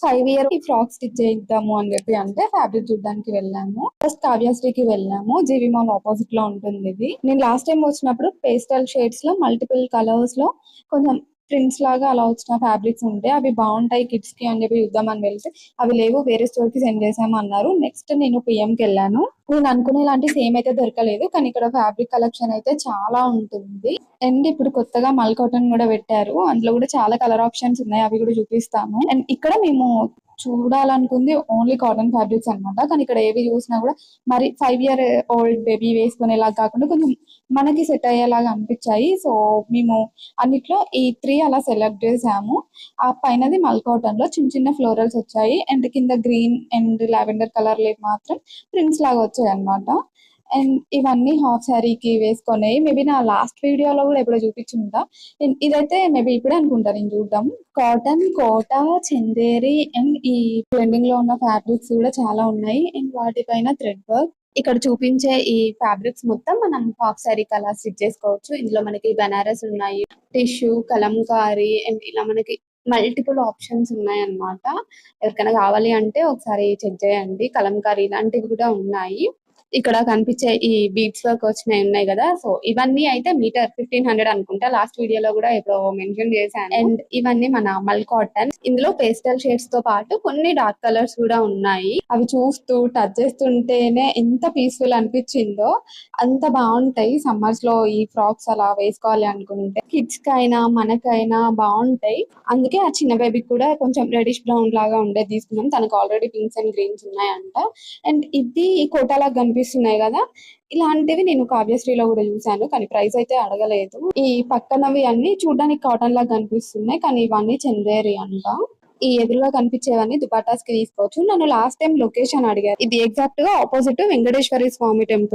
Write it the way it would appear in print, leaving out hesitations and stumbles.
5 year ఈ frock stitch చేయిద్దాము అని చెప్పి అంటే ఫ్యాబ్రిక్ చూడడానికి వెళ్ళాము. ఫస్ట్ కావ్యశ్రీకి వెళ్ళాము. జీవి మాల్ ఆపోజిట్ లో ఉంటుంది ఇది. నేను లాస్ట్ టైం వచ్చినప్పుడు పేస్టల్ షేడ్స్ లో మల్టిపుల్ కలర్స్ లో కొంచెం ప్రింట్స్ లాగా అలా వచ్చిన ఫ్యాబ్రిక్స్ ఉంటే అవి బాగుంటాయి కిడ్స్ కి అని చెప్పి చూద్దామని వెళ్తే అవి లేవు, వేరే స్టోర్ కి సెండ్ చేసాము అన్నారు. నెక్స్ట్ నేను పిఎం కి వెళ్ళాను. నేను అనుకునే లాంటి సేమ్ అయితే దొరకలేదు, కానీ ఇక్కడ ఫ్యాబ్రిక్ కలెక్షన్ అయితే చాలా ఉంటుంది. అండ్ ఇప్పుడు కొత్తగా మల్ కాటన్ కూడా పెట్టారు, అందులో కూడా చాలా కలర్ ఆప్షన్స్ ఉన్నాయి, అవి కూడా చూపిస్తాను. అండ్ ఇక్కడ మేము చూడాలనుకుంది ఓన్లీ కాటన్ ఫ్యాబ్రిక్స్ అన్నమాట. కానీ ఇక్కడ ఏవి చూసినా కూడా మరి 5 ఇయర్ ఓల్డ్ బేబీ వేసుకునేలా కాకుండా కొంచెం మనకి సెట్ అయ్యేలాగా అనిపించాయి. సో మేము అన్నిట్లో ఈ 3 అలా సెలెక్ట్ చేసాము. ఆ పైనది మల్ కాటన్ లో చిన్న చిన్న ఫ్లోరల్స్ వచ్చాయి, అండ్ కింద గ్రీన్ అండ్ లావెండర్ కలర్ లేపు మాత్రం ప్రింట్స్ లాగా వచ్చాయి అన్నమాట. అండ్ ఇవన్నీ హాఫ్ శారీకి వేసుకొని మేబీ నా లాస్ట్ వీడియోలో కూడా ఎప్పుడో చూపించుంటా. ఇదైతే మేబీ ఇప్పుడే అనుకుంటా నేను చూద్దాం. కాటన్, కోట, చందేరి అండ్ ఈ ట్రెండింగ్ లో ఉన్న ఫ్యాబ్రిక్స్ కూడా చాలా ఉన్నాయి. అండ్ వాటిపైన థ్రెడ్ వర్క్. ఇక్కడ చూపించే ఈ ఫ్యాబ్రిక్స్ మొత్తం మనం హాఫ్ శారీ కలా స్టిచ్ చేసుకోవచ్చు. ఇందులో మనకి బనారస్ ఉన్నాయి, టిష్యూ, కలంకారీ అండ్ ఇలా మనకి మల్టిపుల్ ఆప్షన్స్ ఉన్నాయి అన్నమాట. ఎవరికైనా కావాలి అంటే ఒకసారి చెక్ చేయండి. కలంకారీ ఇలాంటివి కూడా ఉన్నాయి. ఇక్కడ కనిపించే ఈ బీట్స్ వర్క్ వచ్చినాయి ఉన్నాయి కదా, సో ఇవన్నీ అయితే మీటర్ 1500 అనుకుంటా. లాస్ట్ వీడియోలో కూడా ఇప్పుడు మెన్షన్ చేశాను. అండ్ ఇవన్నీ మన మల్ కాటన్. ఇందులో పేస్టల్ షేడ్స్ తో పాటు కొన్ని డార్క్ కలర్స్ కూడా ఉన్నాయి. అవి చూస్తూ టచ్ చేస్తుంటేనే ఎంత పీస్ఫుల్ అనిపించిందో. అంత బాగుంటాయి సమ్మర్స్ లో ఈ ఫ్రాక్స్ అలా వేసుకోవాలి అనుకుంటే. కిడ్స్ కైనా మనకైనా బాగుంటాయి. అందుకే ఆ చిన్న బేబీకి కూడా కొంచెం రెడిష్ బ్రౌన్ లాగా ఉండేది తీసుకున్నాం. తనకు ఆల్రెడీ పింక్స్ అండ్ గ్రీన్స్ ఉన్నాయంట. అండ్ ఇది కోటాలాగా కనిపిస్తున్నాయి కదా, ఇలాంటివి నేను కావ్యశ్రీలో కూడా చూసాను, కానీ ప్రైస్ అయితే అడగలేదు. ఈ పక్కనవి అన్ని చూడడానికి కాటన్ లాగా కనిపిస్తున్నాయి, కానీ ఇవన్నీ చందేరి అంట. ఈ ఎదురుగా కనిపించేవన్నీ దుపాటాస్ కి తీసుకోవచ్చు. నన్ను లాస్ట్ టైం లొకేషన్ అడిగారు. ఇది ఎగ్జాక్ట్ గా ఆపోజిట్ వెంకటేశ్వరి స్వామి టెంపుల్.